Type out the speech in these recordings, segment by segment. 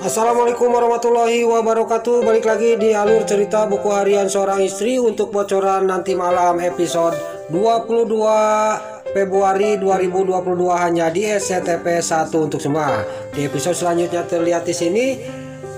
Assalamualaikum warahmatullahi wabarakatuh. Balik lagi di alur cerita buku harian seorang istri untuk bocoran nanti malam episode 22 Februari 2022 hanya di SCTV 1 untuk semua. Di episode selanjutnya terlihat di sini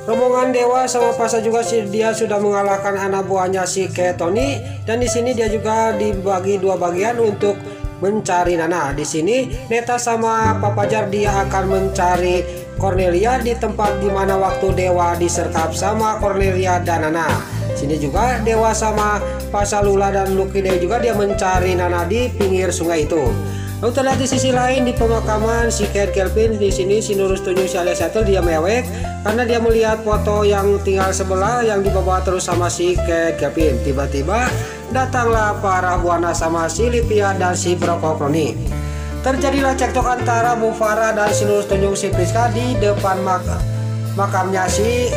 rombongan Dewa sama Pasha juga dia sudah mengalahkan anak buahnya si Tony, dan di sini dia juga dibagi dua bagian untuk mencari Nana. Di sini Neta sama Pak Fajar dia akan mencari Cornelia di tempat dimana waktu Dewa disergap sama Cornelia dan Nana. Sini juga Dewa sama Pasha, Lula dan Lucky Dewi juga dia mencari Nana di pinggir sungai itu. Lalu terlihat di sisi lain di pemakaman si Kelvin, di sini si Nurul setuju si alias Satu dia mewek karena dia melihat foto yang tinggal sebelah yang dibawa terus sama si Kelvin. Tiba-tiba datanglah para buana sama si Livia dan si Brokokroni. Terjadilah cekcok antara Bu Farah dan si Nurul Tunjung si Priska di depan makamnya si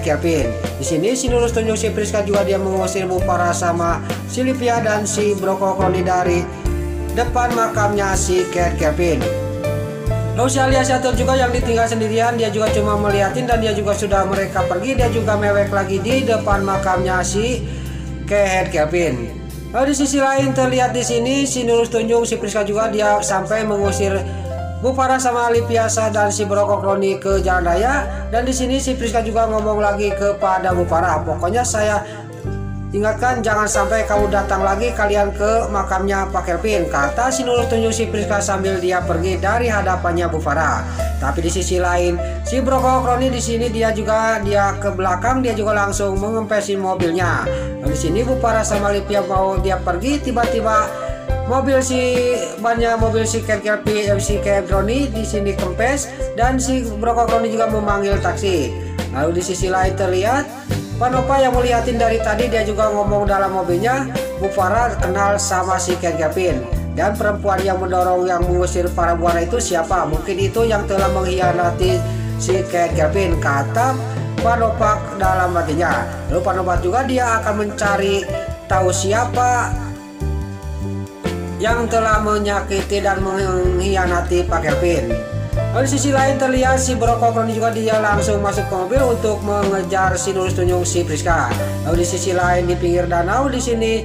Kelvin. Di sini si Nurul Tunjung si Priska juga dia mengusir Bu Farah sama si Livia dan si Brokokroni dari depan makamnya si Kelvin. Lalu si alias Satu juga yang ditinggal sendirian, dia juga cuma melihatin dan dia juga sudah mereka pergi, dia juga mewek lagi di depan makamnya si Kelvin. Lalu di sisi lain terlihat di sini si Nurul Tunjung si Priska juga dia sampai mengusir Bu Farah sama Lipiasa dan si Brokokroni ke jalan raya, dan di sini si Priska juga ngomong lagi kepada Bu Farah, pokoknya saya ingatkan jangan sampai kamu datang lagi kalian ke makamnya Pak Kelvin, kata si Nurul Tunjung si Priska sambil dia pergi dari hadapannya Bu Farah. Tapi di sisi lain si Brokokroni di sini dia ke belakang, dia juga langsung mengempesin mobilnya. Lalu di sini Bu Farah sama Livia mau dia pergi, tiba-tiba mobil si Kelvin di sini kempes dan si Brokokroni juga memanggil taksi. Lalu di sisi lain terlihat Panopa yang melihatin dari tadi, dia juga ngomong dalam mobilnya, Bu Farah kenal sama si Kelvin, dan perempuan yang mendorong yang mengusir para buana itu siapa? Mungkin itu yang telah mengkhianati si Kelvin, kata Panopa dalam hatinya. Lalu Panopa juga dia akan mencari tahu siapa yang telah menyakiti dan mengkhianati Pak Kelvin. Lalu di sisi lain terlihat si Brokokroni juga dia langsung masuk ke mobil untuk mengejar si Nurul Tunjung si Priska. Lalu di sisi lain di pinggir danau di sini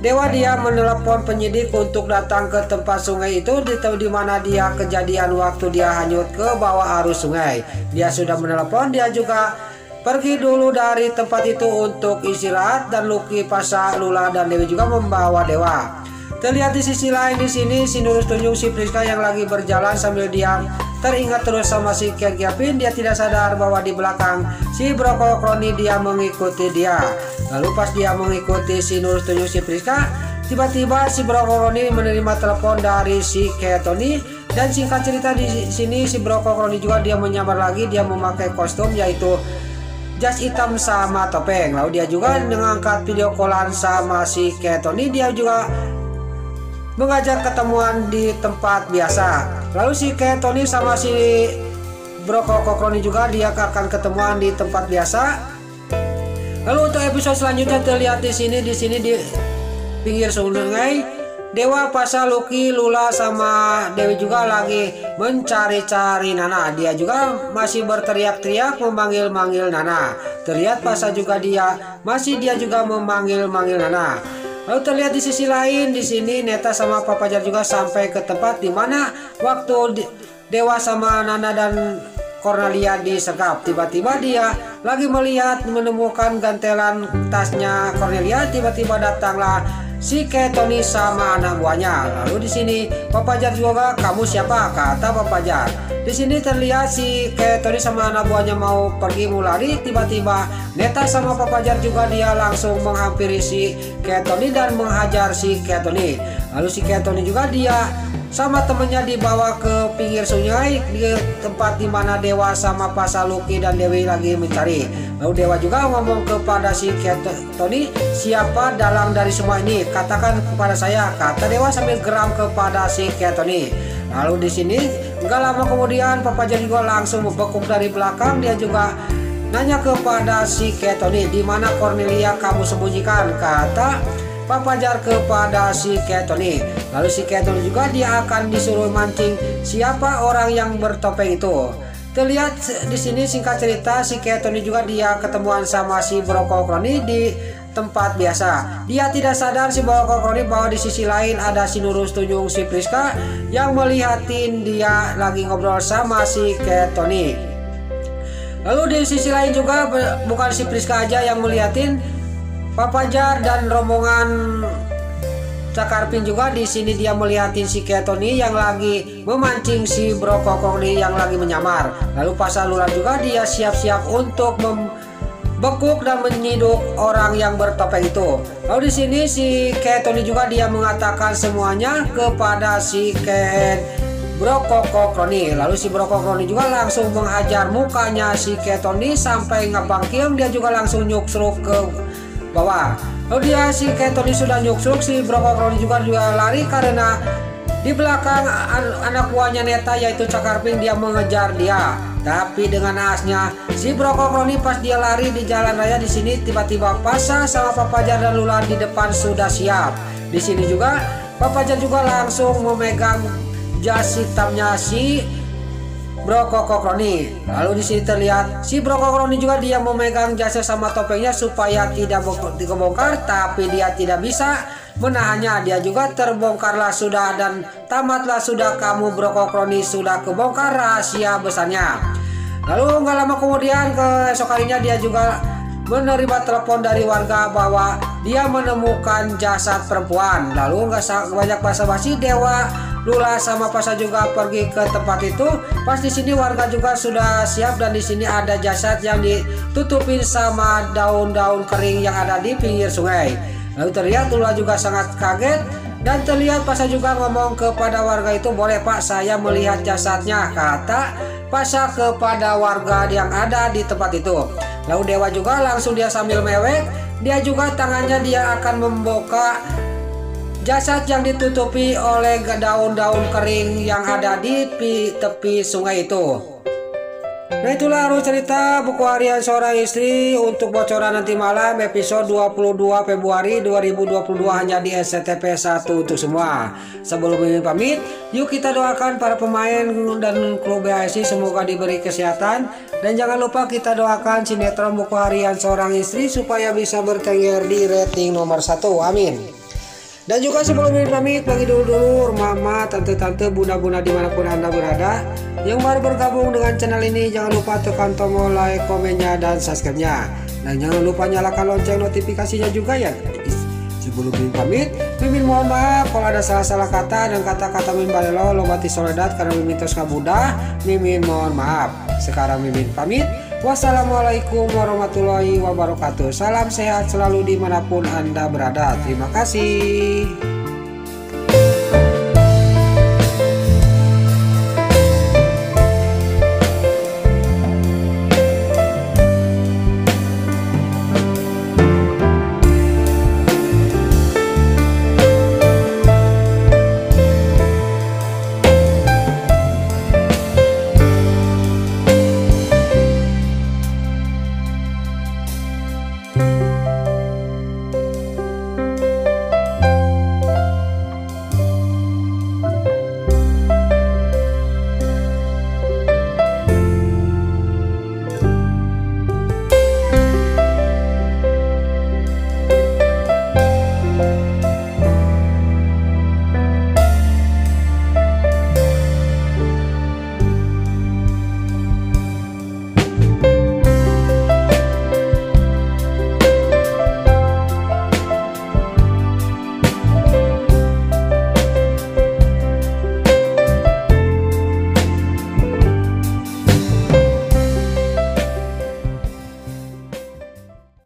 Dewa dia menelepon penyidik untuk datang ke tempat sungai itu di mana dia kejadian waktu dia hanyut ke bawah arus sungai. Dia sudah menelepon, dia juga pergi dulu dari tempat itu untuk istirahat, dan Lucky, Pasha, Lula dan Dewi juga membawa Dewa. Terlihat di sisi lain di sini si Nurul Tunjung si Priska yang lagi berjalan sambil diam teringat terus sama si Kelvin. Dia tidak sadar bahwa di belakang si Brokokroni dia mengikuti dia. Lalu pas dia mengikuti si Nurul Tunjung si Priska, tiba-tiba si Brokokroni menerima telepon dari si Tony, dan singkat cerita di sini si Brokokroni juga dia menyamar lagi, dia memakai kostum yaitu jas hitam sama topeng. Lalu dia juga mengangkat video callan sama si Tony, dia juga mengajak ketemuan di tempat biasa. Lalu si Tony sama si Brokokroni juga dia akan ketemuan di tempat biasa. Lalu untuk episode selanjutnya terlihat di sini di pinggir sungai Dewa, Pasha, Lucky, Lula sama Dewi juga lagi mencari-cari Nana. Dia juga masih berteriak-teriak memanggil-manggil Nana. Terlihat Pasha juga dia juga memanggil-manggil Nana. Lalu terlihat di sisi lain di sini Neta sama Pak Fajar juga sampai ke tempat di mana waktu Dewa sama Nana dan Cornelia disergap. Tiba-tiba dia lagi menemukan gantelan tasnya Cornelia. Tiba-tiba datanglah si Tony sama anak buahnya. Lalu di sini Pak Fajar juga, kamu siapa? Kata Pak Fajar. Di sini terlihat si Tony sama anak buahnya mau pergi lari. Tiba-tiba Neta sama Pak Fajar juga dia langsung menghampiri si Tony dan menghajar si Tony. Lalu si Tony juga dia sama temennya dibawa ke pinggir sungai di tempat dimana Dewa sama Pasha, Lucky dan Dewi lagi mencari. Lalu Dewa juga ngomong kepada si Tony, siapa dalang dari semua ini? Katakan kepada saya, kata Dewa sambil geram kepada si Tony. Lalu di sini enggak lama kemudian Pak Fajar juga langsung membekuk dari belakang, dia juga nanya kepada si Tony, di mana Cornelia kamu sembunyikan? Kata Pak Fajar kepada si Tony. Lalu si Tony juga dia akan disuruh mancing siapa orang yang bertopeng itu. terlihat di sini singkat cerita si Kayak Tony juga dia ketemuan sama si Bro Kokroni di tempat biasa. Dia tidak sadar si Bro Kokroni bahwa di sisi lain ada si Nurul Tunjung si Priska yang melihatin dia lagi ngobrol sama si Kayak Tony. Lalu di sisi lain juga bukan si Priska aja yang melihatin, Pak Fajar dan rombongan Cakarpin juga di sini dia melihatin si Kayak Tony yang lagi memancing si Bro Kokroni yang lagi menyamar. Lalu Pasalula juga dia siap-siap untuk membekuk dan menyiduk orang yang bertopeng itu. Lalu di sini si Kayak Tony juga dia mengatakan semuanya kepada si Bro Kokroni. Lalu si Bro Kokroni juga langsung menghajar mukanya si Kayak Tony sampai ngebangkil, dia juga langsung nyuksruk ke bawah. Lalu dia si Kayak Tony sudah nyuksruk, si Bro Kokroni juga lari karena di belakang anak buahnya Neta yaitu Cakarpin dia mengejar dia. Tapi dengan naasnya si Bro Kokroni pas dia lari di jalan raya di sini tiba-tiba Pasha sama Pak Fajar dan Lula di depan sudah siap. Di sini juga Pak Fajar juga langsung memegang jas hitamnya si Bro Kokroni. Lalu di sini terlihat si Bro Kokroni juga dia memegang jasnya sama topengnya supaya tidak dibongkar, tapi dia tidak bisa menahannya. Dia juga terbongkarlah sudah dan tamatlah sudah kamu Bro Kokroni, sudah kebongkar rahasia besarnya. Lalu nggak lama kemudian keesok harinya dia juga menerima telepon dari warga bahwa dia menemukan jasad perempuan. Lalu nggak banyak basa-basi, Dewa, Lula sama Pasha juga pergi ke tempat itu. Pas di sini warga juga sudah siap dan di sini ada jasad yang ditutupin sama daun-daun kering yang ada di pinggir sungai. Lalu terlihat Lula juga sangat kaget dan terlihat Pasha juga ngomong kepada warga itu, "Boleh Pak, saya melihat jasadnya," kata Pasha kepada warga yang ada di tempat itu. Lalu Dewa juga langsung dia sambil mewek, dia juga tangannya dia akan membuka jasad yang ditutupi oleh daun-daun kering yang ada di tepi sungai itu. Nah itulah alur cerita buku harian seorang istri untuk bocoran nanti malam episode 22 Februari 2022 hanya di SCTV 1 untuk semua. Sebelum ini pamit, yuk kita doakan para pemain dan kru BHSI semoga diberi kesehatan. Dan jangan lupa kita doakan sinetron buku harian seorang istri supaya bisa bertengger di rating nomor 1. Amin. Dan juga sebelum ini pamit, bagi dulur-dulur, mama, tante-tante, bunda-bunda dimanapun anda berada yang baru bergabung dengan channel ini, jangan lupa tekan tombol like, komennya, dan subscribe-nya. Dan jangan lupa nyalakan lonceng notifikasinya juga ya. Sebelum ini pamit, Mimin mohon maaf kalau ada salah-salah kata dan kata-kata Mimin balelo lomati soledat karena Mimin tos kabudah. Mimin mohon maaf. Sekarang Mimin pamit. Wassalamualaikum warahmatullahi wabarakatuh. Salam sehat selalu dimanapun anda berada. Terima kasih.